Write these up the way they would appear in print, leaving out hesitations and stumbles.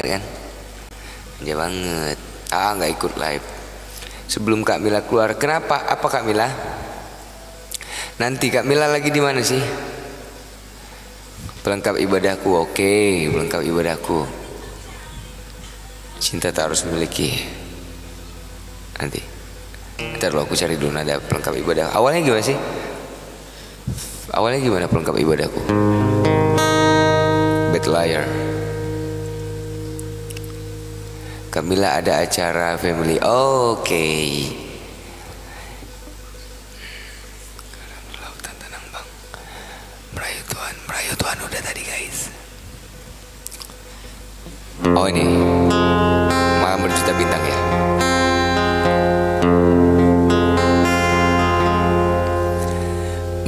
kan? Manja banget. Nggak ikut live. Sebelum Kak Mila keluar, kenapa? Apa Kak Mila? Nanti Kak Mila lagi di mana sih? Pelengkap ibadahku, oke, pelengkap ibadahku. Cinta tak harus memiliki. Nanti. Ntar aku cari dulu nada pelengkap ibadah. Awalnya gimana sih? Awalnya gimana pelengkap ibadahku? Bad liar. Kak Mila ada acara family. Oke. Lautan tenang bang. Merayu Tuhan udah tadi guys. Oh ini malam berjuta bintang ya.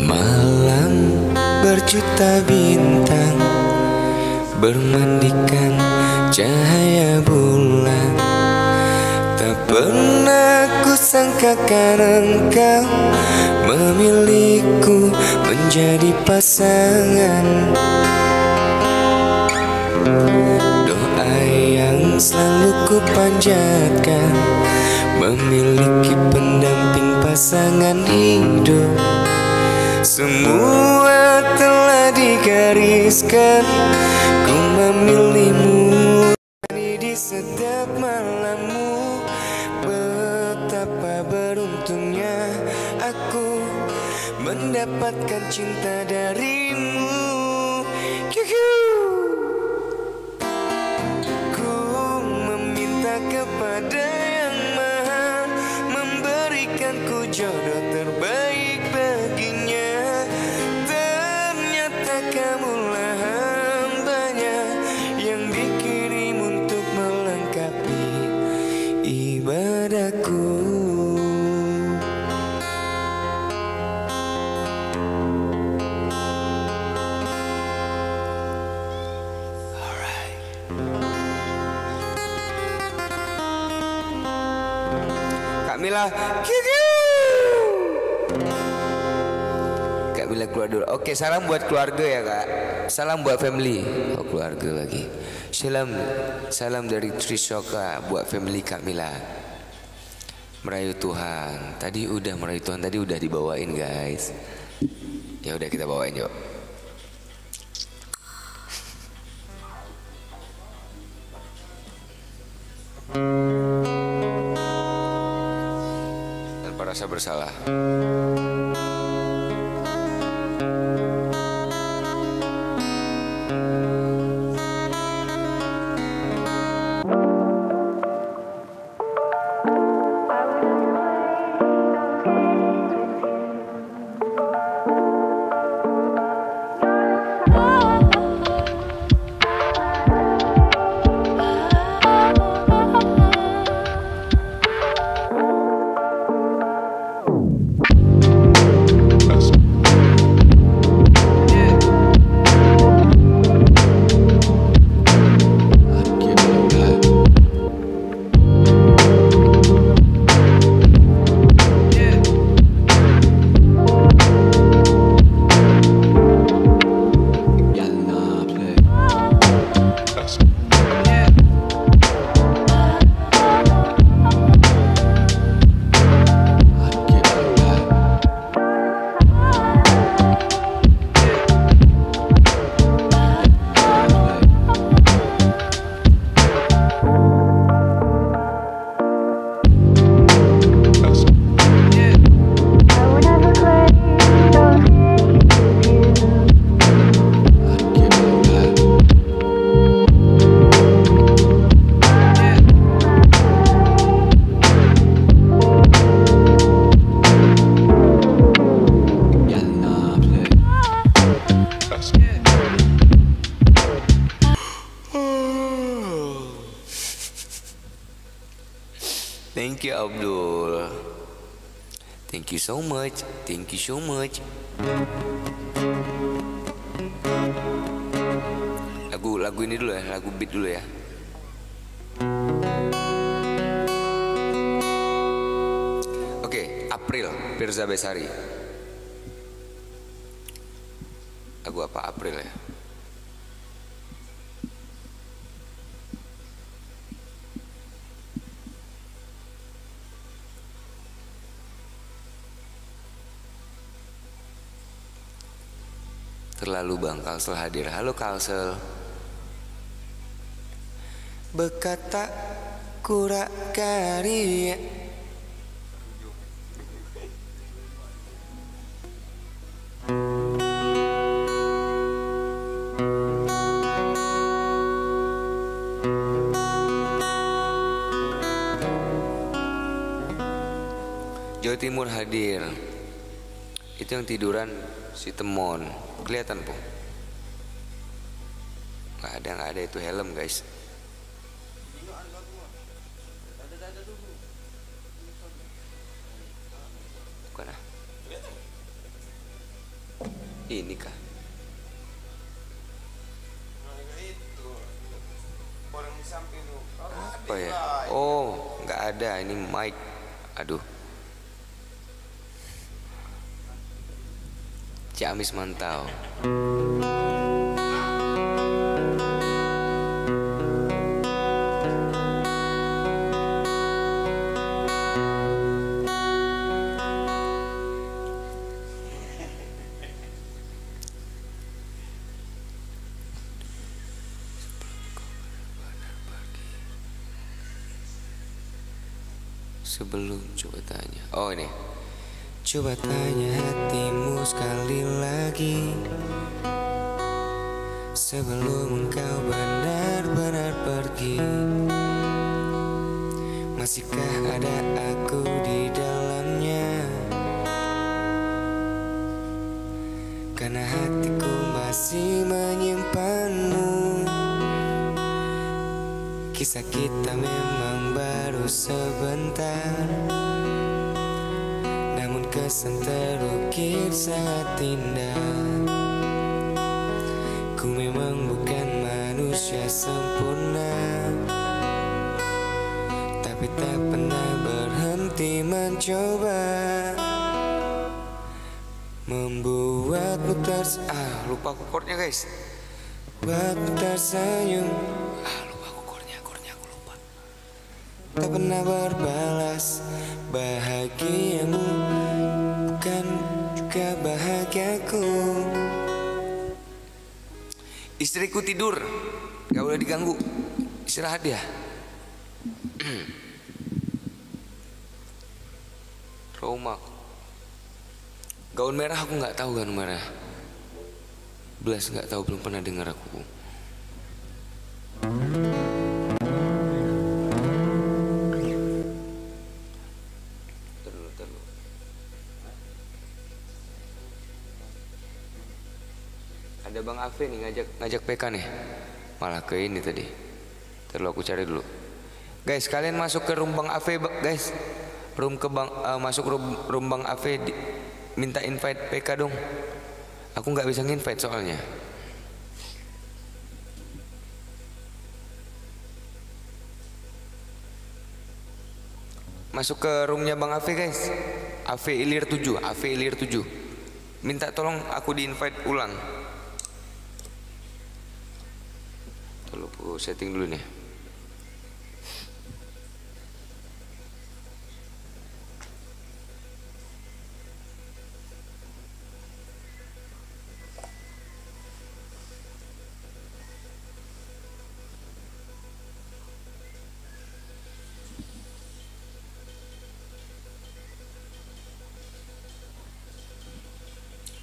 Malam berjuta bintang bermandikan cahaya bulan. Tak pernah ku sangkakan engkau memiliku menjadi pasangan. Doa yang selalu ku panjatkan memiliki pendamping pasangan hidup. Semua telah digariskan, ku memilihmu di setiap malammu. Betapa beruntungnya aku mendapatkan cinta darimu. Ku meminta kepada Yang Maha memberikanku jodoh terbaik baginya. Ternyata kamulah hambanya yang dikirim untuk melengkapi ibadahku. Alright. Kak Mila, Kak Mila keluar dulu. Oke, salam buat keluarga ya Kak. Salam buat family. Oh keluarga lagi. Salam dari Trishoka buat family Kak Mila. Merayu Tuhan. Tadi udah merayu Tuhan, tadi udah dibawain guys. Ya udah kita bawain yuk. Tanpa rasa bersalah. Thank you Abdul. Thank you so much. Thank you so much. Lagu ini dulu ya, lagu beat dulu ya. Oke, April, Firza Besari. Lagu apa April ya? Terlalu Bang Kalsel hadir. Halo Kalsel. Bekata kurak karya. Jawa Timur hadir. Itu yang tiduran si Temon. Kelihatan po? Nggak ada itu helm guys. Bukan ah. Ini kah? Orang di samping tuh. Apa ya? Oh, nggak ada. Ini mic. Aduh. Ciamis mantau. Sebelum coba tanya. Oh ini. Coba tanya hatimu sekali lagi, sebelum engkau benar-benar pergi. Masihkah ada aku di dalamnya? Karena hatiku masih menyimpanmu. Kisah kita memang baru sebentar, namun kesan terukir sangat indah. Ku memang bukan manusia sempurna, tapi tak pernah berhenti mencoba membuatmu lupa aku chordnya guys. Buatmu tersenyum. Lupa aku chordnya aku lupa. Tak pernah berbalas bahagiamu, bukan juga bahagiaku. Istriku tidur, gak boleh diganggu. Istirahat dia. Roma. Gaun merah aku nggak tahu gaun merah. Belas nggak tahu, belum pernah dengar aku. Terlalu. Ada Bang Afe nih ngajak PK nih. Malah ke ini tadi. Terlalu aku cari dulu. Guys, kalian masuk ke room Bang Afe guys. Masuk room Bang Afe minta invite PK dong. Aku nggak bisa nginvite soalnya. Masuk ke roomnya Bang Afe guys. Afe Ilir 7. Minta tolong aku di invite ulang. Tolong aku setting dulu nih.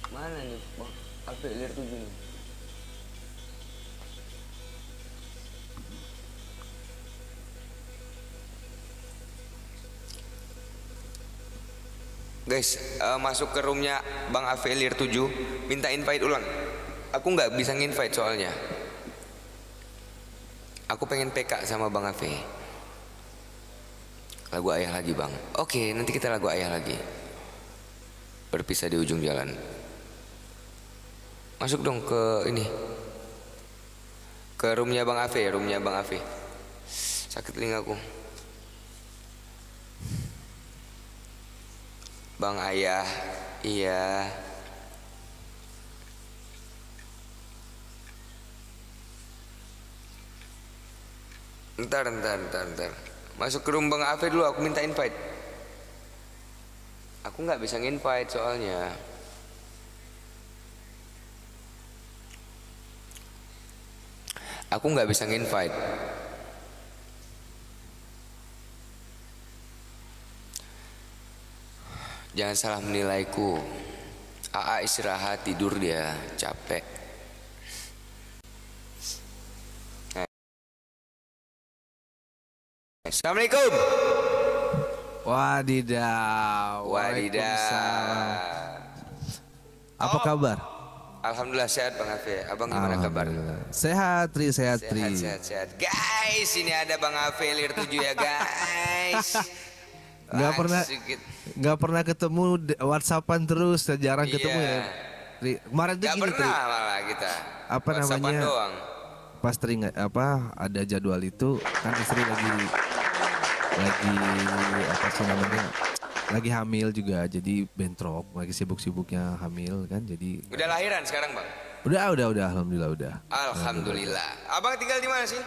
Mana nih Bang Afe Ilir 7 nih? Guys, masuk ke roomnya Bang Afe Ilir 7, minta invite ulang. Aku nggak bisa nginvite soalnya. Aku pengen PK sama Bang Afe. Lagu Ayah lagi Bang. Oke, nanti kita lagu Ayah lagi. Berpisah di ujung jalan. Masuk dong ke ini, ke roomnya Bang Afe, Sakit telingaku. Bang Ayah, iya. Ntar. Masuk ke room Bang Afe dulu, aku minta invite. Aku nggak bisa nginvite soalnya. Aku nggak bisa nginvite. Jangan salah menilaiku. AA istirahat, tidur dia, capek. Assalamualaikum. Wadidaw. Wadidaw. Apa kabar? Alhamdulillah sehat Bang Hafiz. Abang gimana kabar? Sehat, Tri, sehat, Tri. Sehat. Guys, ini ada Bang Hafiz Lir 7 ya guys. Nggak pernah ketemu WhatsAppan terus, jarang ketemu ya. Tri. Kemarin tuh gini, Tri. Malah kita. Apa namanya? Doang. Pas Tri ada jadwal itu kan istri lagi apa sih namanya? Lagi hamil juga, jadi bentrok, lagi sibuk-sibuknya hamil kan, jadi. Udah lahiran sekarang Bang? Udah, alhamdulillah udah. Alhamdulillah. Abang tinggal di mana sih?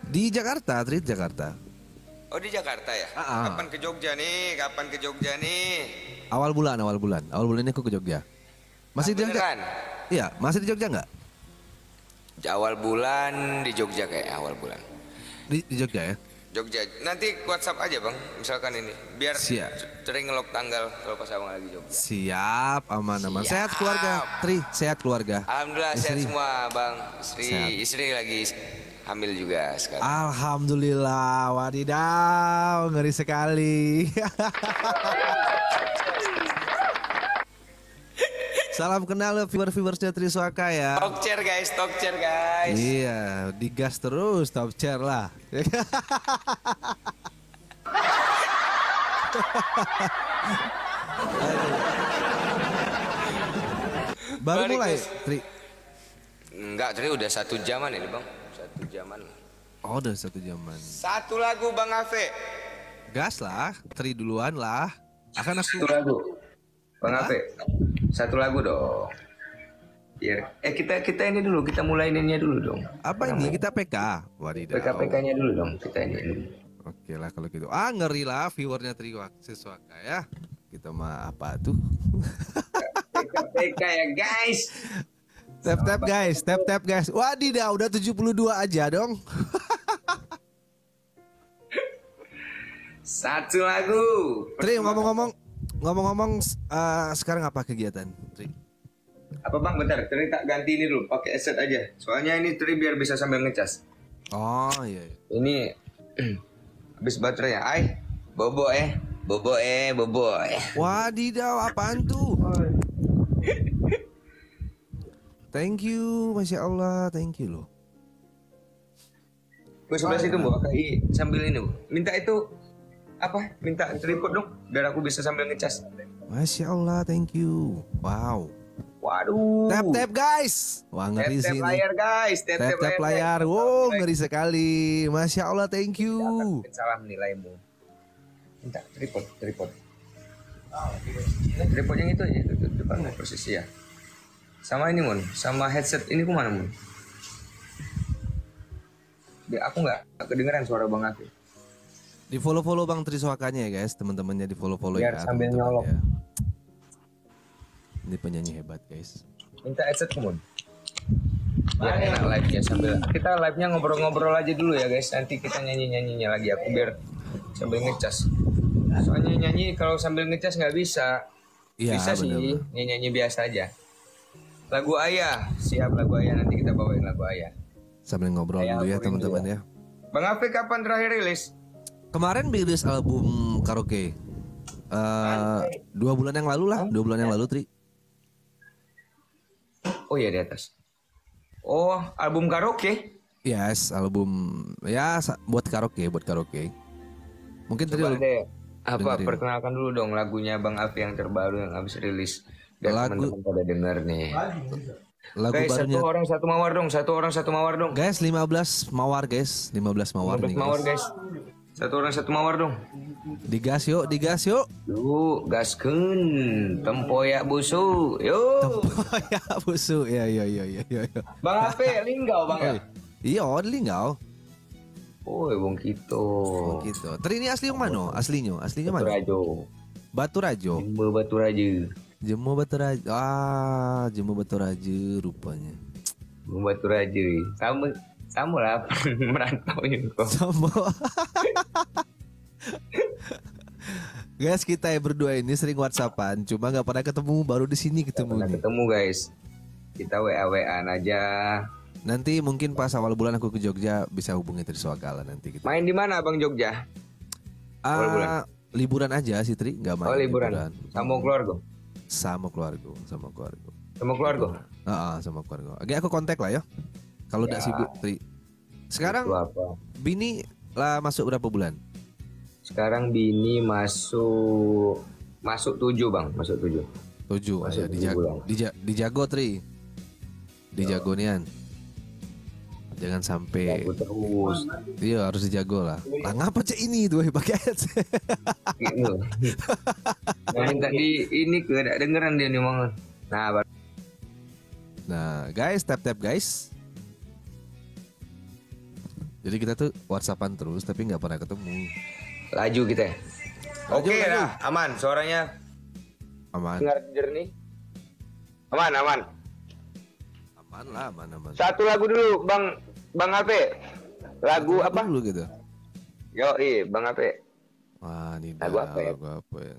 Di Jakarta, Tri, Jakarta. Oh di Jakarta ya? Kapan ke Jogja nih? Awal bulan ini aku ke Jogja. Masih di Jogja? Iya, masih di Jogja nggak? Awal bulan di Jogja kayak awal bulan. Di Jogja ya? Jogja. Nanti WhatsApp aja Bang, misalkan ini. Biar Siap. sering ngelok tanggal kalau pas Abang lagi Jogja. Siap, aman. Sehat keluarga, Tri, sehat keluarga. Alhamdulillah sehat semua Bang. Istri lagi hamil juga sekarang. Alhamdulillah, wadidaw, ngeri sekali. Salam kenal viewersnya Triswaka ya. Talk chair guys. Iya, digas terus top chair lah. Baru mulai, Tri. Enggak, Tri udah 1 jaman ini Bang. 1 jaman. Oh, udah 1 jaman. 1 lagu Bang Afe. Gas lah, Tri duluan lah. Akan aku 1 lagu. Bang Afe. 1 lagu dong. Biar kita ini dulu, kita mulai ininya dulu dong. Apa ini? Kita PK. Wadidaw. PK-PK-nya dulu dong, kita ini. Oke lah kalau gitu. Ngeri lah viewernya Triswaka ya. Kita mah apa tuh? PK ya guys. Tap guys. Wadidaw, udah 72 aja dong. 1 lagu. Tri, ngomong-ngomong sekarang apa kegiatan, Tri? Apa Bang, bentar, Tri tak ganti ini dulu, pakai headset aja. Soalnya ini Tri biar bisa sambil ngecas. Oh iya. Ini habis baterai ya. Bobo. Wadidaw, apaan tuh? Thank you, Masya Allah, thank you loh. Gue sebelah situ Bu, sambil ini Bu. Minta itu apa? Minta tripod dong, biar aku bisa sambil ngecas. Masya Allah, thank you. Wow. Waduh. Tap guys. Wah ngeri sih. Tap layar guys. Tap layar. Wow ngeri sekali. Masya Allah, thank you. Salah menilaimu. Minta tripod. Tripod yang itu aja, itu depan posisi ya. Sama ini Mun, sama headset ini kemana Mun? Aku nggak kedengeran suara Bang Afi. Di follow Bang Triswakanya ya guys, teman-temannya di follow biar ya. Sambil nyolok. Ya. Ini penyanyi hebat guys. Minta headset Mun. Biar enak live-nya sambil kita live-nya ngobrol-ngobrol aja dulu ya guys. Nanti kita nyanyi-nyanyinya lagi aku biar sambil ngecas. Soalnya nyanyi kalau sambil ngecas nggak bisa. Ya, bisa sih, nyanyi biasa aja. Lagu Ayah, siap lagu Ayah, nanti kita bawain lagu Ayah. Sambil ngobrol dulu ya teman-teman ya. Bang Afi kapan terakhir rilis? Kemarin rilis album karaoke. 2 bulan yang lalu lah, 2 bulan yang lalu Tri. Oh iya di atas. Oh album karaoke? Yes, album ya buat karaoke. Mungkin Tri perkenalkan dulu dong lagunya Bang Afi yang terbaru yang habis rilis. Biar teman-teman pada denger nih. Lagu guys, barunya. Satu orang satu mawar dong. Guys, 15 mawar guys. 15 mawar nih guys. Satu orang satu mawar dong. Digas yuk. Yuk, gaskeun. Tempoyak busuk. Yuk. Tempoyak busuk. Ya. Bang Afe, linggau Bang ya. Iya, linggau. Oh, Bung Kito. Tri ini asli yang mana? Aslinya mana? Batu Rajo. Jember Batu Rajo rupanya. Batu Rajo. Sama lah merantau juga. Sama. Guys, kita berdua ini sering WhatsAppan, cuma nggak pernah ketemu, baru di sini ketemu nih. Ketemu guys, kita WA-WAan aja. Nanti mungkin pas awal bulan aku ke Jogja bisa hubungi Triswakala nanti. Gitu. Main di mana Bang Jogja? Awal bulan. Liburan aja sih Tri, nggak main. Oh liburan. Sama keluarga. Sama keluarga. Sama keluarga. Sama keluarga. Oke, aku kontak lah ya. Kalau udah sibuk Tri. Sekarang Bini lah masuk berapa bulan? Sekarang Bini masuk 7 Bang, masuk 7. 7 ya, dijago Tri. Dijago nian. Jangan sampai terus. Iya harus dijago lah. Lah ngapa cek ini tuh pakai ads? Gitu. Nah, tadi ini kedengeran dia nih ngomong. Nah, guys, tap guys. Jadi kita tuh WhatsAppan terus tapi nggak pernah ketemu. Laju kita. Oke lah, aman suaranya. Aman. Dengar jernih. Aman. Aman lah, aman. Satu lagu dulu, Bang Ape. Lagu apa? Dulu gitu. Yo, Bang Ape. Wah, ini lagu apa ya?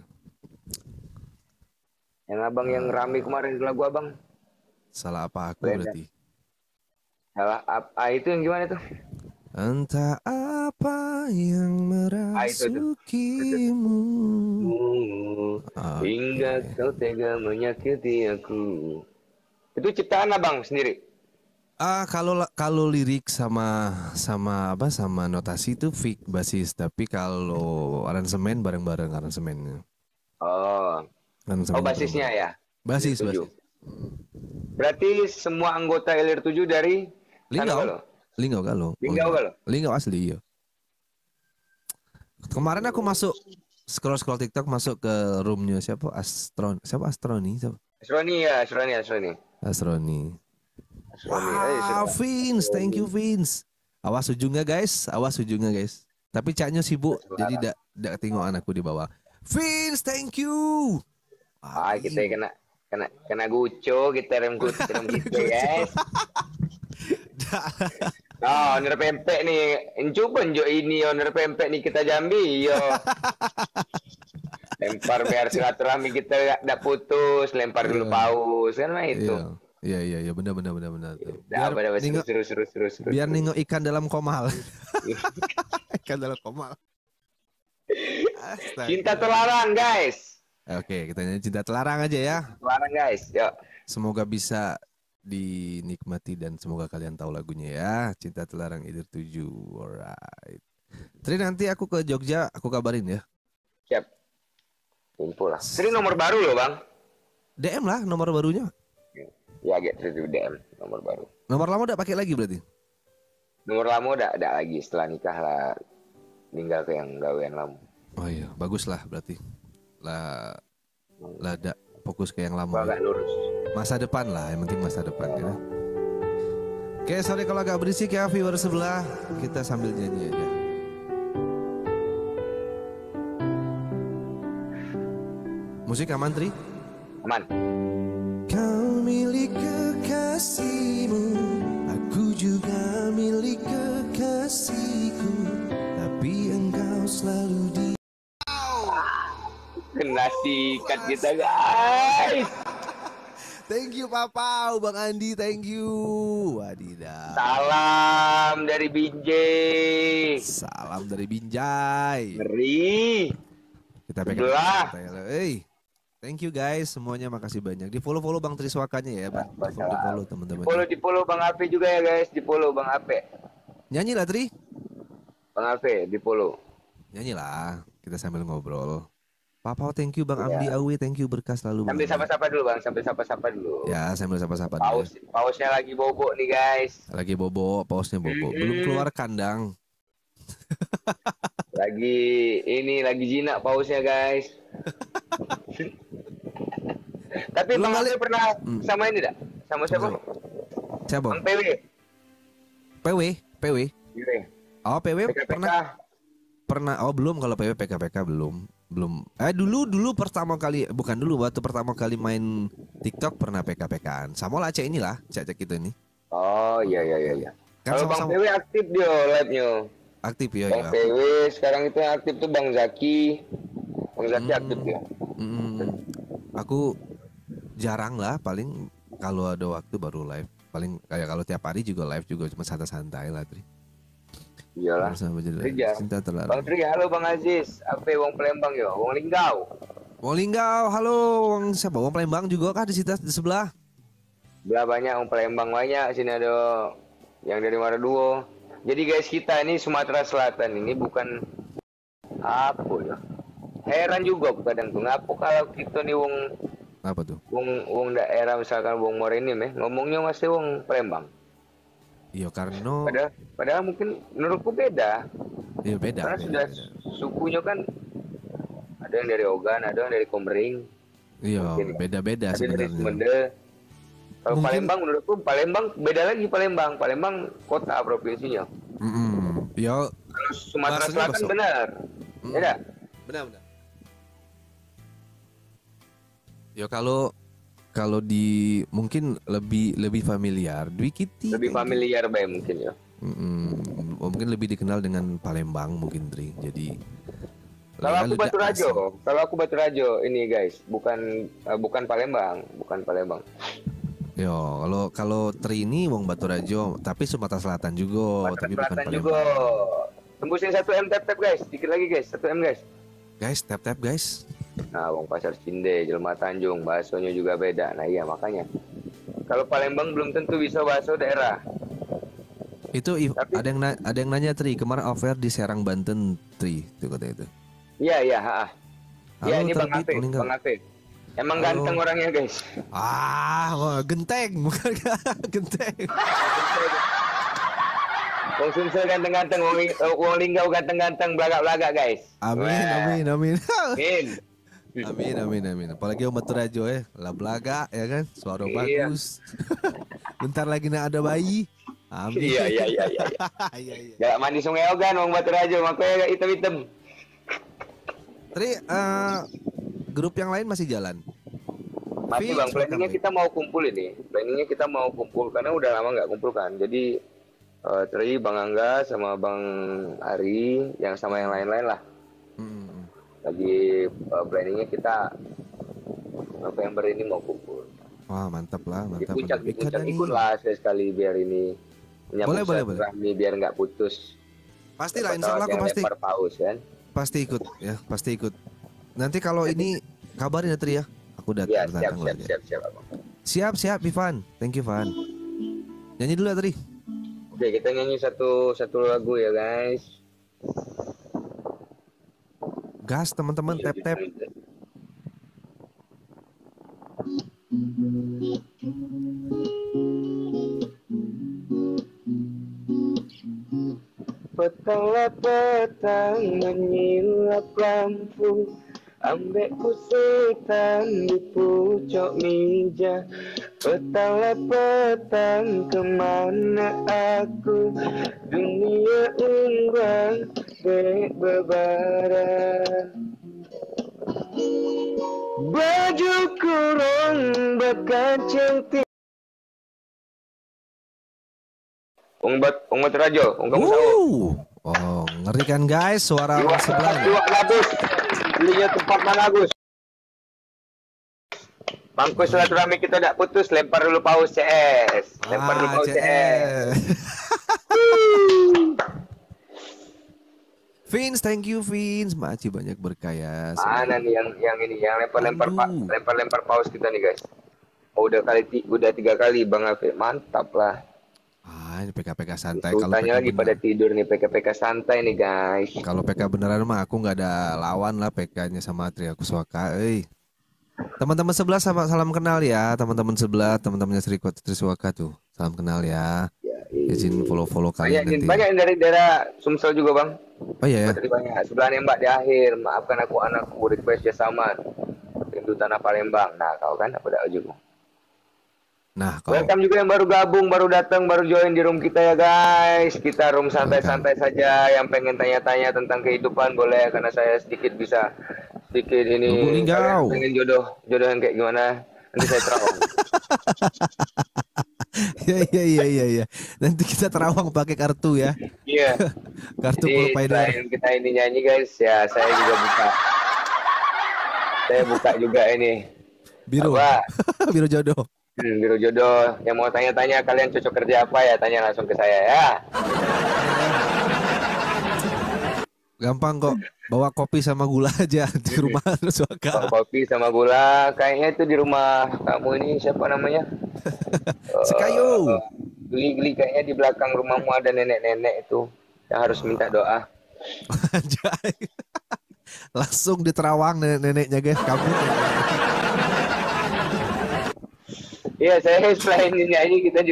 Yang abang yang rame kemarin lagu abang. Salah apa aku berarti? Salah apa? Itu yang gimana tuh? Entah apa yang merasukimu hingga kau tega menyakiti aku. Itu ciptaan abang sendiri? Kalau lirik sama notasi itu fix basis, tapi kalau aransemen bareng-bareng aransemennya. Basisnya ya? Basis. Berarti semua anggota LR7 dari Linggau asli ya. Kemarin aku masuk scroll TikTok, masuk ke roomnya siapa Astroni. Wow, Vince, thank you Vince. Awas ujungnya guys. Tapi caknya sibuk, jadi tidak tengok anakku di bawah. Vince, thank you. Kita kena guco, kita rem gitu guys. Owner pempek nih, coba ini owner pempek nih kita Jambi, yo. Lempar biar silaturahmi kita tidak putus, lempar dulu paus kan mah itu. Iya benar. Terus. Biar nengok ikan dalam komal. Ikan dalam komal. Cinta terlarang guys. Oke, kita nyanyi Cinta Terlarang aja ya. Terlarang guys, yuk. Semoga bisa dinikmati dan semoga kalian tahu lagunya ya. Cinta Terlarang LR7. Alright. Tri, nanti aku ke Jogja, aku kabarin ya. Siap. Kumpul lah. Tri nomor baru loh bang. DM lah nomor barunya. Ya gitu DM nomor baru. Nomor lama udah pakai lagi berarti? Nomor lama udah lagi, setelah nikah lah tinggal ke yang gawean lama. Oh iya, bagus lah berarti. Lah ada fokus ke yang lama. Agak lurus. Masa depan lah, yang penting masa depan ya. Oke, sorry kalau agak berisik ya viewer sebelah. Kita sambil nyanyi aja. Musik aman, Tri? Aman. Kau milik kekasihmu, aku juga milik kekasihku, tapi engkau selalu di. Kena sikat kita guys. Thank you Papa, Bang Andi, thank you. Wadidah. Salam dari Binjai. Ngeri. Kita pegang. Thank you guys, semuanya makasih banyak. Di follow Bang Triswakanya ya, Bang. Di follow teman-teman. Di follow Bang Ape juga ya guys, di follow Bang Ape. Nyanyi lah Tri. Bang Ape di follow. Nyanyi lah, kita sambil ngobrol. Papa, thank you Bang Amdi Awi, thank you berkah selalu. Sambil sapa-sapa dulu Bang, Ya, sambil sapa-sapa dulu. Pausnya lagi bobo nih guys. Lagi bobo, pausnya bobo. Belum keluar kandang. lagi jinak pausnya guys. Tapi Bang Ape pernah sama ini enggak? Sama siapa? Siapa? Bang PW. PW. Oh, PW PKPK. Pernah. Oh, belum kalau PW PKPK belum. Dulu pertama kali, bukan dulu, waktu pertama kali main TikTok pernah PKPK-an. Sama lah cek inilah, cek kita ini. Oh, iya. Kan Kalau Bang sama-sama PW aktif dia live-nya. aktif ya. Bang PW sekarang itu yang aktif tuh Bang Zaki. Bang Zaki aktif dia. Aku jarang lah, paling kalau ada waktu baru live. Paling kayak kalau tiap hari juga live juga cuma santai-santai lah, Tri. Iyalah. Cinta terlalu. Bang Tri, halo Bang Aziz. Apa wong Palembang ya? Wong Linggau. Wong Linggau, halo. Wong siapa? Wong Palembang juga kah di situ di sebelah? Belah banyak wong Palembang banyak. Sini ada yang dari Maraduo. Jadi guys, kita ini Sumatera Selatan ini bukan apa ya. Heran juga aku kadang tuh ngapa kalau kita nih wong apa tuh? Wong daerah misalkan wong Morenim ngomongnya masih wong Palembang. Iya karena padahal mungkin menurutku beda. Iya beda. Karena sudah sukunya kan ada yang dari Ogan, ada yang dari Komering. Iya, beda-beda sebenarnya. Kalau Palembang menurutku Palembang beda lagi Palembang. Palembang kota provinsinya. Ya. Kalau Sumatera Selatan benar. Beda. Benar. Ya kalau di mungkin lebih familiar dikit. Lebih familiar bae mungkin ya. Mungkin lebih dikenal dengan Palembang mungkin Tri. Jadi kalau aku Batu Rajo ini guys, bukan Palembang. Yo, kalau Tri ini wong Batu Rajo, tapi Sumatera Selatan juga, tapi bukan Palembang. Juga. Tembusin 1M tap guys, dikit lagi guys, 1M guys. Guys, tap guys. Nah, wong Pasar Cinde, Jelma Tanjung, baksonya juga beda. Nah, iya makanya. Kalau Palembang belum tentu bisa bakso daerah. Itu tapi, ada yang nanya Tri, kemarin offer di Serang Banten Tri, itu kata itu. Iya, iya, ini Bang Afif. Emang ganteng orangnya guys. Genteng bukan genteng. Wong Sumsel ganteng-ganteng, wong Linggau ganteng-ganteng, belagak-belagak guys. Amin. Amin. Amin. Apalagi Om Batu Rajo lah belaga ya kan, suara bagus. Bentar lagi ada bayi. Amin. Iya. Galak mandi Sungai Ogan wong Batu Rajo, makanya hitam-hitam. Tri, grup yang lain masih jalan? Masih Bang, planningnya kita mau kumpul ini. Karena udah lama nggak kumpul kan. Jadi Tri, Bang Angga sama Bang Ari yang sama yang lain-lain lah. Lagi planningnya kita November ini mau kumpul. Wah mantap. Di puncak ikutlah sekali biar ini menyambut silaturahmi biar nggak putus. Pastilah, insya Allah aku pasti. Paus, kan? Pasti ikut. Nanti kalau ini kabarin ya Tri ya. Aku datang lagi. Siap Ivan. Thank you Van. Nyanyi dulu ya Tri. Oke, kita nyanyi satu lagu ya guys. Gas teman-teman, tap. Petang menyilap lampu, ambek setan di pucuk meja. Petang kemana aku, dunia urang bebaran. Baju kurung berkacang tinggi. Wong Batu Rajo, wong kamu tahu. Oh, ngeri kan guys suara orang sebelah. Bagus. Belinya tempat mana Gus? Bangku silaturahmi kita tidak putus, lempar dulu paus CS. Vince, thank you Vince. Maci banyak berkaya. Mana nih yang lempar paus kita nih guys. Udah 3 kali Bang Afif. Mantap lah. Ini PK santai. Kalau tanya lagi pada tidur nih PK santai nih guys. Kalau PK beneran mah aku nggak ada lawan lah PK-nya sama Tri, aku suka. Teman-teman sebelah salam kenal ya, teman-teman sebelah, teman-temannya Triswaka tuh. Salam kenal ya. Izin follow kalian nanti. Banyak yang dari daerah Sumsel juga Bang. Oh iya ya. Banyak. Sebelahnya Mbak di akhir, maafkan aku anakku, request ya sama. Rindu tanah Palembang. Nah, kau kan aku udah juga. Nah, kalau welcome juga yang baru gabung, baru datang, baru join di room kita ya guys. Kita room santai-santai saja. Yang pengen tanya-tanya tentang kehidupan boleh, karena saya sedikit ini. Pengen jodoh yang kayak gimana? Nanti saya terawang. Iya. Nanti kita terawang pakai kartu ya. Iya. Kartu Jadi provider. selain kita ini nyanyi guys, ya saya juga buka. Saya buka juga ini. Biru. Apa? Biru jodoh. Biro jodoh. Yang mau tanya-tanya kalian cocok kerja apa ya, tanya langsung ke saya ya. Gampang kok. Bawa kopi sama gula aja di rumah terus Bawa kopi sama gula. Kayaknya itu di rumah kamu ini siapa namanya? Sekayu. Geli-geli kayaknya di belakang rumahmu ada nenek-nenek itu yang harus minta doa. Anjay. Langsung diterawang nenek-neneknya guys. Kamu. Iya, saya selain nyanyi saya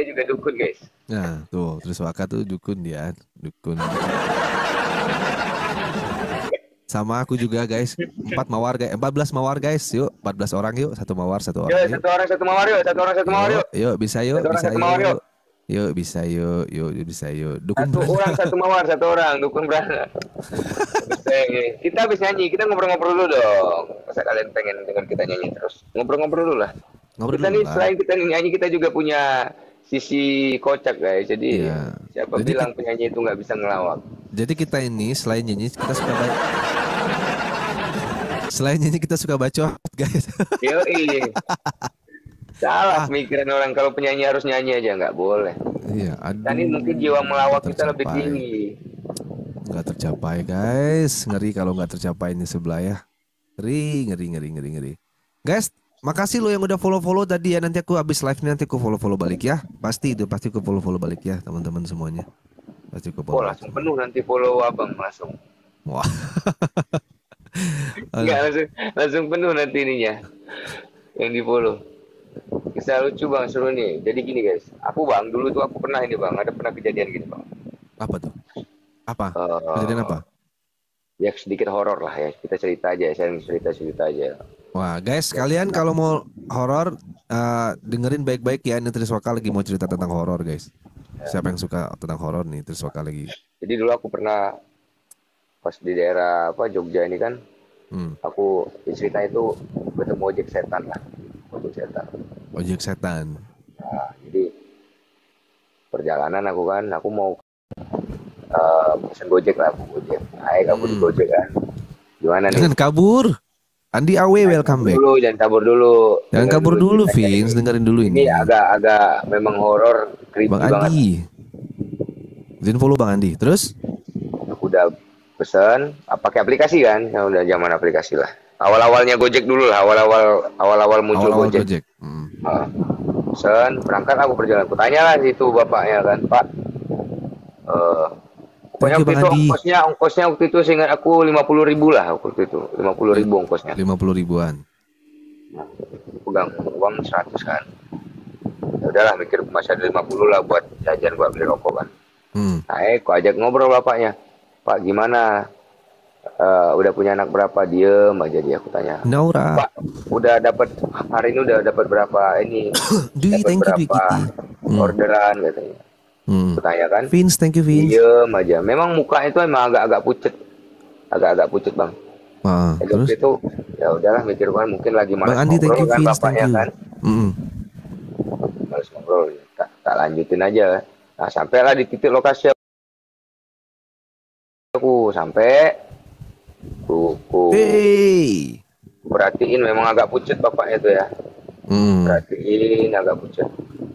juga dukun guys. Nah, tuh Triswaka tuh dukun dia, dukun. Sama aku juga guys, 14 mawar guys, yuk 14 orang yuk, satu mawar satu orang. Yuk, satu mawar yuk. Yuk bisa yuk, bisa yuk. Yuk bisa yuk. Dukun satu mawar satu orang, dukun berana. Kita habis nyanyi, kita ngobrol-ngobrol dulu dong. Masa kalian pengen dengar kita nyanyi terus? Ngobrol-ngobrol dulu lah. Kita nih selain kita nyanyi kita juga punya sisi kocak guys. Jadi siapa bilang penyanyi itu nggak bisa ngelawak? Jadi kita ini selain nyanyi kita suka bacot guys. Yoi. Salah pemikiran orang kalau penyanyi harus nyanyi aja, nggak boleh. Iya. Tadi mungkin jiwa melawak kita lebih tinggi. Nggak tercapai guys, ngeri kalau nggak tercapai ini sebelah ya. Ngeri. Guys, makasih lo yang udah follow tadi ya. Nanti aku habis live nanti aku follow balik ya. Pasti aku follow balik ya teman-teman semuanya. Pasti aku follow. Langsung penuh nanti follow abang langsung. Wah. Enggak langsung penuh nanti ininya yang di follow. Kisah lucu bang, seru nih. Jadi gini guys, aku bang dulu tuh aku pernah kejadian gini bang. Apa tuh? Kejadian apa? Ya sedikit horor lah ya. Kita cerita aja, saya cerita aja. Wah guys, kalian kalau mau horor dengerin baik-baik ya. Ini Triswaka lagi mau cerita tentang horor guys. Siapa yang suka tentang horor nih, Triswaka lagi. Jadi dulu aku pernah pas di daerah Jogja ini kan, aku cerita itu ketemu ojek setan lah. Ojek setan. Nah, jadi perjalanan aku mau pesan Gojek lah, Gojek. Kamu di Gojek kan. Gimana nih? Jangan kabur. Andi Awe welcome back. Jangan kabur dulu. Vince, dengerin dulu ini. Ini agak memang horor, creepy Bang banget. Andi. Izin follow Bang Andi. Terus? Aku udah pesan, pakai aplikasi kan? Ya udah zaman aplikasi lah. Awal-awalnya Gojek dulu lah, awal-awal muncul Gojek. Pesan, berangkat aku perjalanan. Aku tanya lah situ bapaknya kan, Pak. Pokoknya ongkosnya waktu itu seingat aku 50.000 lah waktu itu. 50.000 ongkosnya. 50.000-an. Nah, pegang uang 100 kan. Ya udahlah mikir masih ada 50 lah buat jajan, buat beli rokok kan. Aku ajak ngobrol bapaknya. Pak gimana? Udah punya anak berapa? Diem aja dia, aku tanya. Naura. Pak, udah dapat hari ini udah dapat berapa ini? Dapat berapa orderan katanya. Aku tanya kan. Vince, thank you Vince. Diem aja. Memang muka itu emang agak-agak pucet bang. Terus itu ya udahlah mikir kan mungkin lagi malas ngobrol kan bapaknya kan. Malas ngobrol, tak lanjutin aja. Nah sampailah di titik lokasi aku perhatiin memang agak pucet bapaknya itu ya. Perhatiin agak pucet.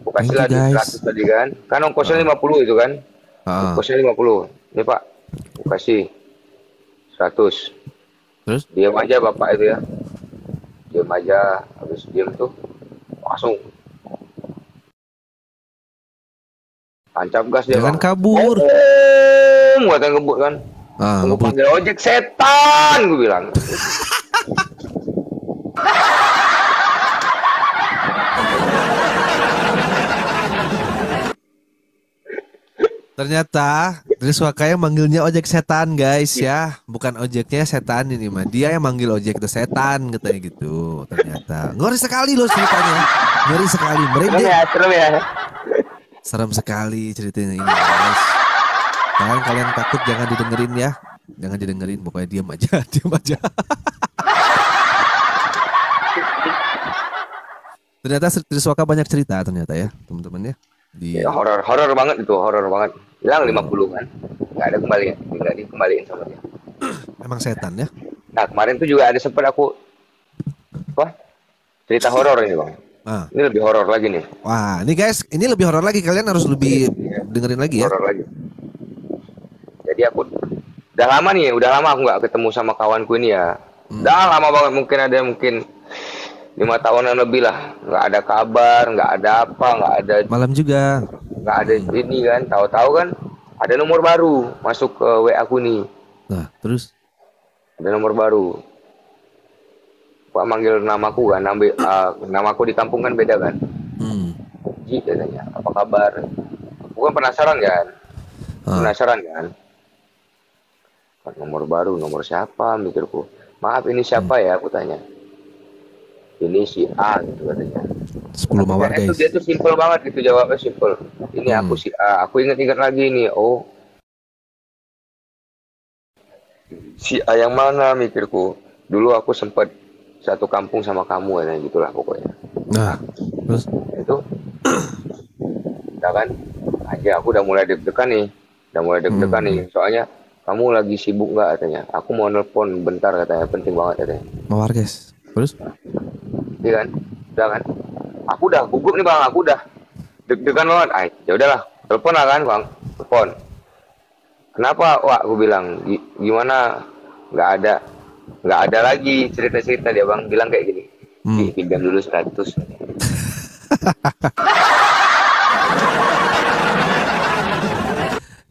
Aku kasih lah di 100 tadi kan. Kan ongkosnya 50 itu kan. Ongkosnya 50. Ini Pak, aku kasih 100. Terus? Diam aja bapak itu ya. Diam aja. Habis diam tuh langsung tancap gas dia. Jangan kabur. Buatan ngebut kan. Aku panggil ojek setan, gue bilang. Ternyata Triswaka yang manggilnya ojek setan guys ya. Bukan ojeknya setan ini mah. Dia yang manggil ojek itu setan katanya gitu. Ternyata ngeri sekali loh ceritanya. Ngeri sekali. Serem ya. Serem sekali ceritanya ini guys. Kalian takut jangan didengerin ya. Jangan didengerin. Pokoknya diam aja. Ternyata Triswaka banyak cerita ternyata ya, teman-teman ya. Ya, horor banget itu, horor banget. Hilang 50 kan. Enggak ada kembalian, enggak dikembaliin sama dia. Emang setan ya. Nah, kemarin tuh juga ada sempat aku cerita horor ini, Bang. Ini lebih horor lagi nih. Wah, ini guys, ini lebih horor lagi. Kalian harus lebih dengerin lagi ya. Horor lagi. Jadi aku udah lama aku nggak ketemu sama kawanku ini ya. Udah lama banget, mungkin 5 tahunan lebih lah. Nggak ada kabar, nggak ada apa, nggak ada. Malam juga. Nggak ada ini kan. Tahu-tahu kan ada nomor baru masuk ke WA aku nih. Nah, terus? Ada nomor baru. Pak manggil namaku kan, namaku di kampung kan beda kan. Ji katanya, apa kabar? Aku kan penasaran kan. Nomor baru, nomor siapa mikirku. Maaf, ini siapa ya, aku tanya. Ini si A gitu katanya. 10 mawar guys. Dia tuh simple banget gitu, jawabnya simple. Ini aku si A. Aku ingat lagi nih. Oh, si A yang mana mikirku. Dulu aku sempat satu kampung sama kamu ya, gitulah pokoknya. Nah, terus itu udah kan aja aku udah mulai deg-degan nih. Soalnya kamu lagi sibuk nggak katanya. Aku mau nelpon bentar katanya, penting banget katanya. mawar guys. Terus? Iya kan? Udah kan? Aku udah gugup nih Bang, aku udah deg-degan banget. Ya udahlah, telepon lah kan Bang. Telepon. Kenapa? Wah, aku bilang gimana? Nggak ada lagi cerita-cerita dia Bang. Bilang kayak gini. Pinjam dulu 100.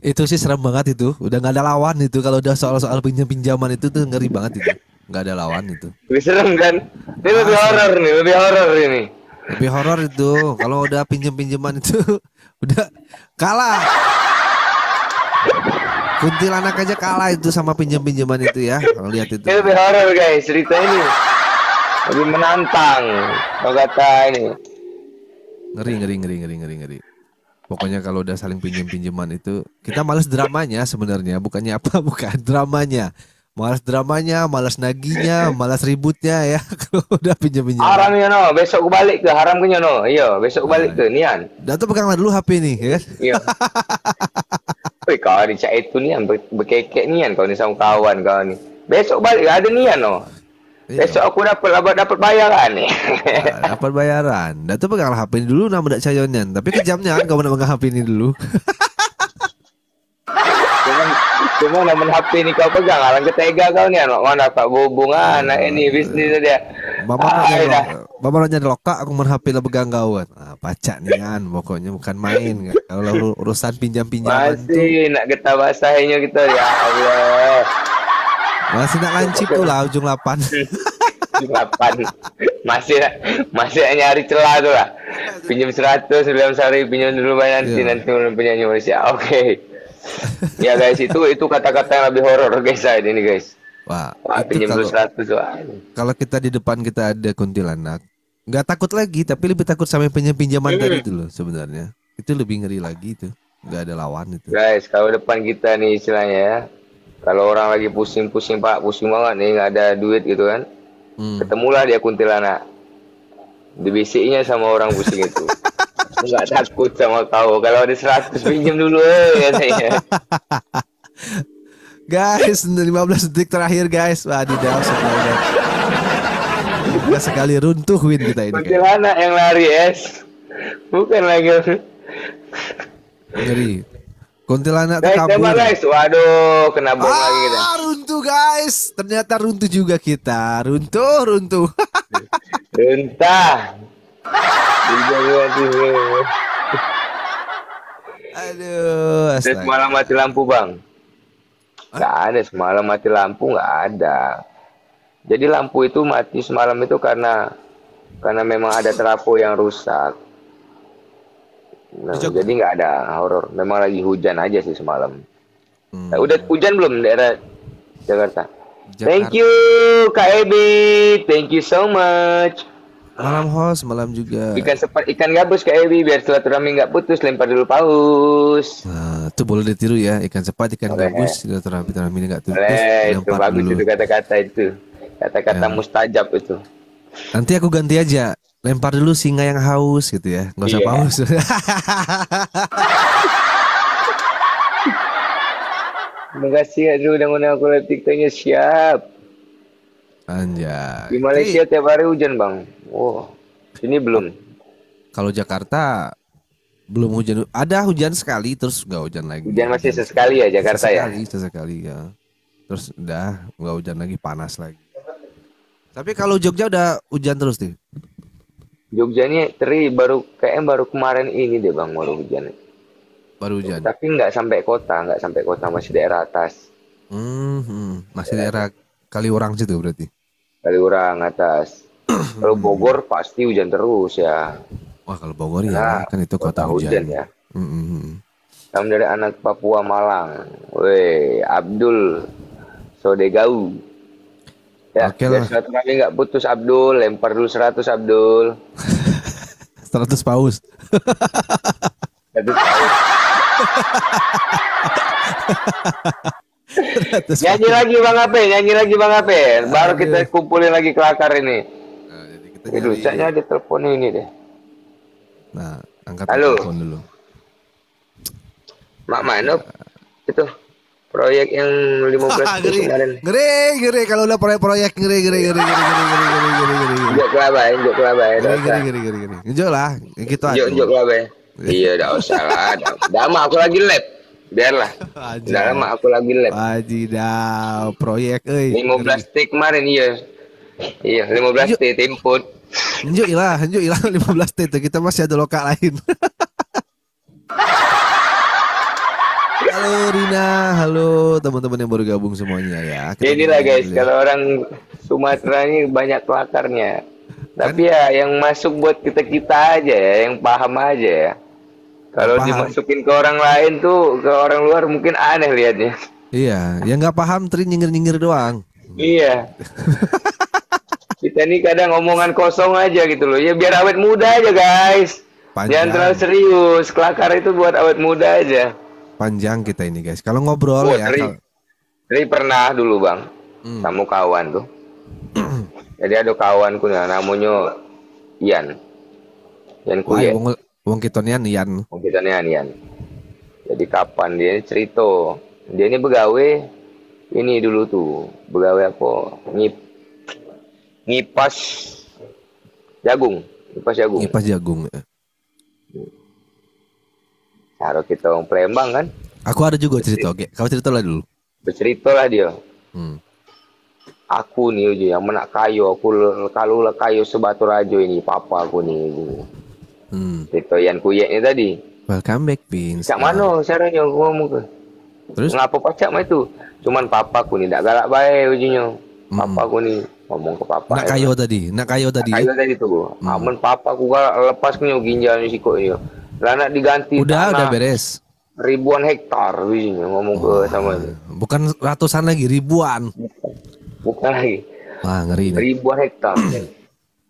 Itu sih serem banget itu. Udah nggak ada lawan itu. Kalau udah soal-soal pinjaman itu tuh ngeri banget itu. Nggak ada lawan itu. Lebih serem kan? Ini lebih horor nih, lebih horor ini. Lebih horor itu. Kalau udah pinjaman itu udah kalah. Kuntilanak aja kalah itu sama pinjaman itu ya. Kalau lihat itu. Ini lebih horor guys, cerita ini. Lebih menantang. Kalau kata ini. Ngeri. Pokoknya kalau udah saling pinjaman itu kita males dramanya sebenarnya, bukan dramanya. Malas naginya, malas ributnya ya kalau udah pinjam. Haramnya no, besok aku balik ke haram ke no. Iya, besok balik ke nian. Dah tuh peganglah dulu HP nih, ya kan? Iya. Wih, kau di chat itu nian berkekek nian kau ni sama kawan kau ni. Besok balik ada nian no. Besok aku dapat bayaran nih. Dapat bayaran. Dah tuh peganglah HP ini dulu nama dak cayonan. Tapi kejamnya kan kau nak pegang HP ini dulu. Cuma namun HP ni kau pegang, alang ketega kau ni anak mana tak berhubungan anak ini bisnis dia. Bapak nak lokak aku main HP lah pegang kau kan. Pacak ni kan pokoknya bukan main kan. Kalau urusan pinjam-pinjaman masih nak getah basahinya kita ya Allah. Masih nak lancip tu lah ujung 8. Ujung 8. Masih nyari celah tu lah. Pinjam 100 dalam sehari, pinjam dulu banyak nanti penyanyi Malaysia. Oke. Ya guys, itu kata-kata yang lebih horor guys ini guys. Wah pinjam 100 kalau kita di depan kita ada kuntilanak, nggak takut lagi, tapi lebih takut sama pinjaman tadi itu loh sebenarnya. Itu lebih ngeri lagi itu, nggak ada lawan itu. Guys, kalau depan kita nih istilahnya ya, kalau orang lagi pusing banget nih, nggak ada duit gitu kan, ketemulah dia kuntilanak, dibisiknya sama orang pusing itu. Nggak takut sama kau. Kalau ada 100 pinjam dulu katanya. Guys, 15 detik terakhir guys. Wadidaw semuanya. Kita sekali runtuh win kita ini. Kuntilanak yang lari es. Bukan lagi. Ngeri. Kuntilanak tuh kabur. Guys. Waduh, kena bom lagi kita. Runtuh guys. Ternyata runtuh juga kita. Runtuh. Runtah. Aduh, semalam mati lampu bang. Nggak ada semalam mati lampu, nggak ada. Jadi lampu itu mati semalam itu karena memang ada trafo yang rusak. Nah, jadi nggak ada horor. Memang lagi hujan aja sih semalam. Nah, udah hujan belum daerah Jakarta? Thank you Kak Ebi, thank you so much. Malam host, malam juga. Ikan gabus Kak Ebi, biar silaturahmi nggak putus, lempar dulu paus. Nah, itu boleh ditiru ya, ikan sepat, ikan gabus, silaturahmi nggak putus, itu bagus dulu. Itu kata-kata itu, kata-kata mustajab itu. Nanti aku ganti aja. lempar dulu singa yang haus gitu ya, nggak usah Iya. paus. Terima kasih ya Dru udah ngundang aku live TikToknya, siap. Anjay. Di Malaysia tiap hari hujan bang. Oh, sini belum. Kalau Jakarta belum hujan, ada hujan sekali terus nggak hujan lagi. Hujan masih sesekali ya Jakarta ya. Sesekali ya. Terus udah nggak hujan lagi, panas lagi. Tapi kalau Jogja udah hujan terus nih. Jogja ini kayaknya baru kemarin ini deh bang baru hujan. Baru hujan. Tapi nggak sampai kota, masih daerah atas. Masih daerah Kaliurang situ berarti. Kaliurang atas. Kalau Bogor pasti hujan terus ya. Wah kalau Bogor ya kan itu kota hujan. Ya. Mm-mm. Kami dari anak Papua Malang. Weh, Abdul Sodegau. Ya, Oke biar lah. silaturahmi nggak putus Abdul, lempar dulu 100 Abdul. 100 paus. 100 tahun. Nyanyi lagi Bang Ape. Baru kita kumpulin lagi kelakar ini. Nah, jadi kita Aduh, saya ada telepon ini deh. Nah, angkat Halo. telepon dulu. Mak Manop, itu proyek yang 15 Ngeri, kemarin. ngeri kalau udah proyek ngeri. Jok kelabai. Ngeri. Ngejo lah, gitu aja. Jok kelabai. Iya, udah usah lah. Dah mah aku lagi lab. Biarlah. Udah lama aku lagi lab. Wajidau, proyek euy. 15 T kemarin iya. Iya, 15 T timput. Njuk ilah 15 T itu kita masih ada lokal lain. Halo Rina, halo teman-teman yang baru gabung semuanya ya. Inilah guys, kalau orang Sumatera ini banyak kelakarnya. Tapi ya yang masuk buat kita aja ya, yang paham aja ya. Kalau dimasukin ke orang lain tuh, ke orang luar mungkin aneh liatnya. Iya, yang nggak paham tri nyinggir doang. Iya. Kita ini kadang omongan kosong aja gitu loh. Ya biar awet muda aja guys. Jangan terlalu serius. Kelakar itu buat awet muda aja. Panjang kita ini guys. Kalau ngobrol ya. Tri pernah dulu bang, sama kawan tuh. Jadi ada kawanku namanya Ian Kuye. Wong kitonian Ian. Jadi kapan dia cerita, dia ini begawe ini dulu tuh, begawe apa? Ngipas jagung. Ngipas jagung. Cara kita orang Palembang kan. Aku ada juga cerita, oke. Kau cerita lah dulu. Bercerita lah dia. Aku nih yang menak kayu, kalau kayu sebatu rajo ini papa aku nih. Cerita Ian Kuye ini tadi. Welcome back, Pins. Cak mana caranya aku ngomong ke? Terus? Ngapa pacak mah itu? Cuman papaku nih, tak galak baik ujungnya. Papaku nih ngomong ke papa. Nak kayu tadi. Nak kayu tadi tuh. Aman papaku galak lepas punya ginjalnya siko ini. Lah nak diganti. Udah beres. Ribuan hektar ujungnya ngomong ke sama ini. Bukan ratusan lagi, ribuan. Bukan lagi. Wah, ngeri ini. Ribuan hektar.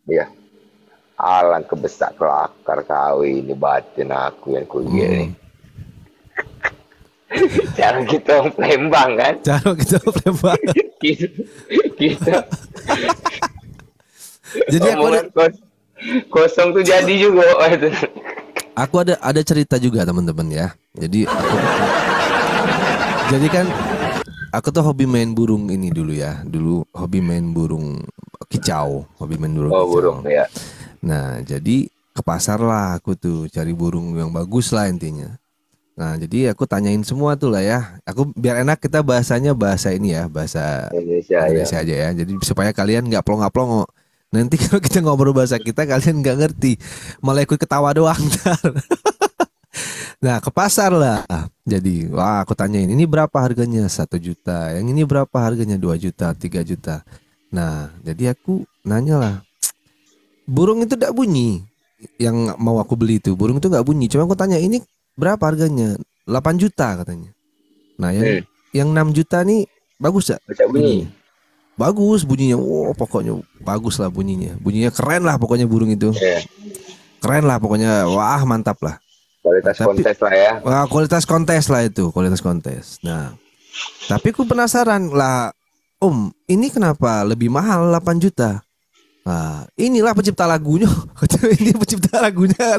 Iya. Alang kebesak kelakar kawin ini batin aku yang kuliah nih. Cara kita Palembang kan? Cara kita Palembang. kita. Jadi aku kosong tuh jadi juga. Aku ada cerita juga teman-teman ya. Jadi kan aku tuh hobi main burung ini dulu ya. Dulu hobi main burung kicau, burung ya. Nah, jadi ke pasar lah aku tuh cari burung yang bagus lah intinya. Nah, jadi aku tanyain semua tuh lah ya. Aku biar enak kita bahasanya bahasa ini ya, bahasa Indonesia aja ya. Jadi supaya kalian nggak plong-plong. Nanti kalau kita ngobrol bahasa kita kalian nggak ngerti, malah ikut ketawa doang. Nah, ke pasar lah. Jadi, wah aku tanyain ini berapa harganya? 1 juta. Yang ini berapa harganya? 2 juta, 3 juta. Nah, jadi aku nanya lah. Burung itu tidak bunyi. Yang mau aku beli itu burung itu nggak bunyi. Cuma aku tanya ini berapa harganya? 8 juta katanya. Nah yang 6 juta nih bagus gak? Bunyi. Bagus bunyinya. Oh pokoknya bagus lah bunyinya. Bunyinya keren lah pokoknya burung itu. Keren lah pokoknya. Wah mantap lah. Kontes lah ya. Wah, kualitas kontes lah itu. Kualitas kontes. Nah tapi aku penasaran lah. Ini kenapa lebih mahal 8 juta? Nah, inilah pencipta lagunya. Ini pencipta lagunya.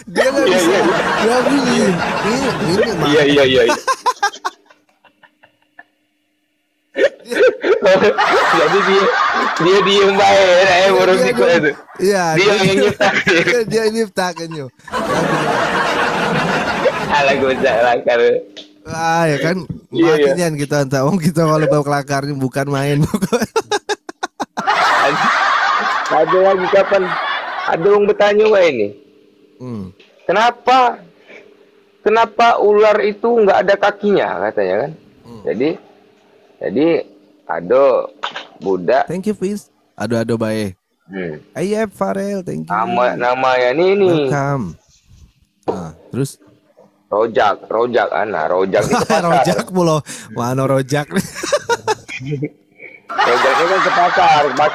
Dia nggak bisa. Dia bunyi. Ini. Iya. Jadi dia diem baik, burung tikus itu. Iya. Dia yang nyiptain. Dia nyiptain yo. Alah gue salah karena. Ya kan. Iya. Makin kita entah. Kita kalau bawa kelakarnya bukan main. Ada lagi kapan? Ada orang bertanya wah ini. Kenapa ular itu nggak ada kakinya katanya kan? Jadi ada budak. Thank you Fizz. Ado bae. Ayep Farel, thank you. Namanya ini. Welcome. Terus Rojak anak rojak itu pasar. Rojak mulu. Mana rojak? Rojaknya kan ke pasar 16.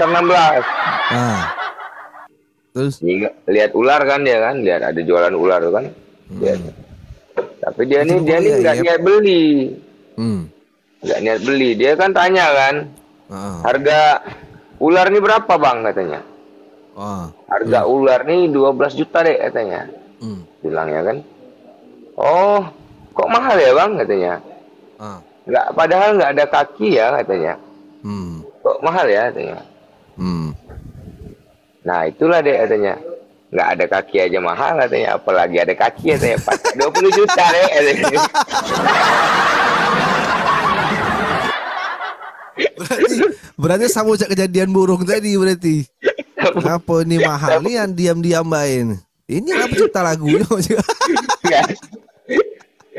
Terus lihat ular kan dia kan, lihat ada jualan ular tuh kan. Tapi dia nih nggak niat beli. Nggak niat beli. Dia kan tanya kan, harga ular nih berapa bang katanya. Harga ular nih 12 juta deh katanya. Bilangnya kan. Oh, kok mahal ya bang katanya. Padahal nggak ada kaki ya katanya. Kok mahal ya katanya. Nah itulah deh katanya. Nggak ada kaki aja mahal katanya. Apalagi ada kaki katanya. 20 juta deh katanya. Berarti sama ucap kejadian burung tadi berarti. Apa ini mahal nih yang diam-diam main. Ini apa pencipta lagunya juga.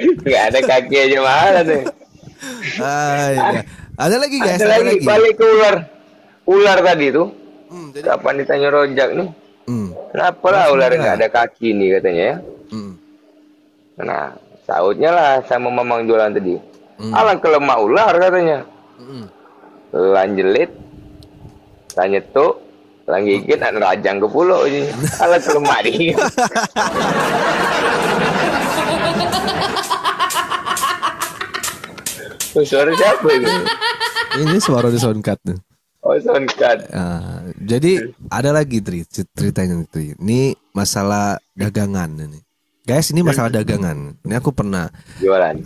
Nggak ada kaki aja mahal katanya. Ada lagi guys. Ada lagi. Balik ke ular tadi tuh. Kapan ditanya rojak nih? Kenapa lah ular nggak ada kaki nih katanya ya? Nah, sautnya lah sama mamang jualan tadi. Alang kelemah ular katanya. Lanjelit, tanya tuh, lang gigit, rajang ke pulau ini. Alang kelemah nih. Suara siapa ini? Ini suara di soundcard tuh. Oh, soundcard. Jadi ada lagi ceritanya Tri. Ini masalah dagangan ini. Guys, ini masalah dagangan. Ini aku pernah jualan.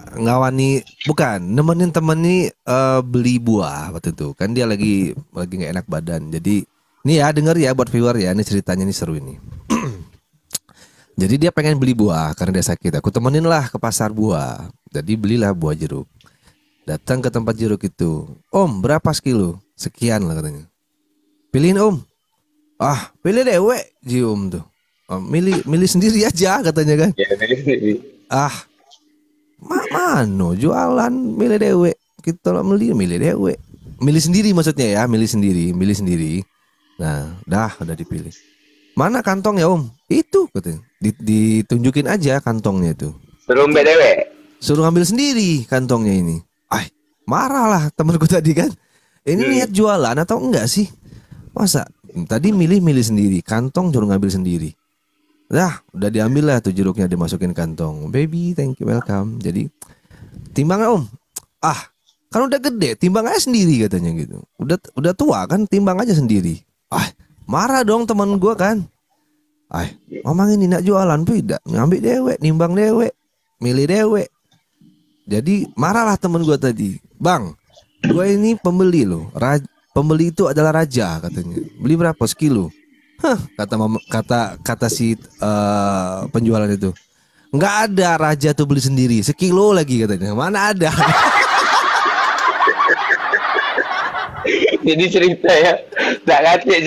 Nemenin temen nih beli buah waktu itu. Kan dia lagi nggak enak badan. Jadi ini ya denger ya buat viewer ya. Ini ceritanya ini seru ini. Jadi dia pengen beli buah karena dia sakit. Aku temenin lah ke pasar buah. Jadi belilah buah jeruk. Datang ke tempat jeruk itu. Om, berapa sekilo? Sekian lah katanya. Pilihin om. Pilih deh ji om tuh. Milih sendiri aja katanya kan. Ya, milih sendiri. Mano jualan milih dewe. Kita lah milih dewe. Milih sendiri maksudnya ya, milih sendiri. Nah, udah dipilih. Mana kantong ya om? Itu katanya. Ditunjukin aja kantongnya itu. Suruh dewe. Suruh ngambil sendiri kantongnya ini. Marah lah temanku tadi kan. Ini niat jualan atau enggak sih? Masa tadi milih sendiri, kantong suruh ngambil sendiri. Udah diambil lah tuh jeruknya, dimasukin kantong. Baby, thank you, welcome. Jadi timbangnya om. Kan udah gede, timbang aja sendiri katanya gitu. Udah tua kan, timbang aja sendiri. Marah dong teman gua kan. Mamang ini nak jualan tidak, ngambil dewe, nimbang dewe, milih dewe. Jadi marahlah teman gua tadi. Bang, gua ini pembeli loh. Pembeli itu adalah raja katanya. Beli berapa sekilo? Kata si penjualan itu. Nggak ada raja tuh beli sendiri. Sekilo lagi katanya. Mana ada? Jadi cerita ya. Tak ngerti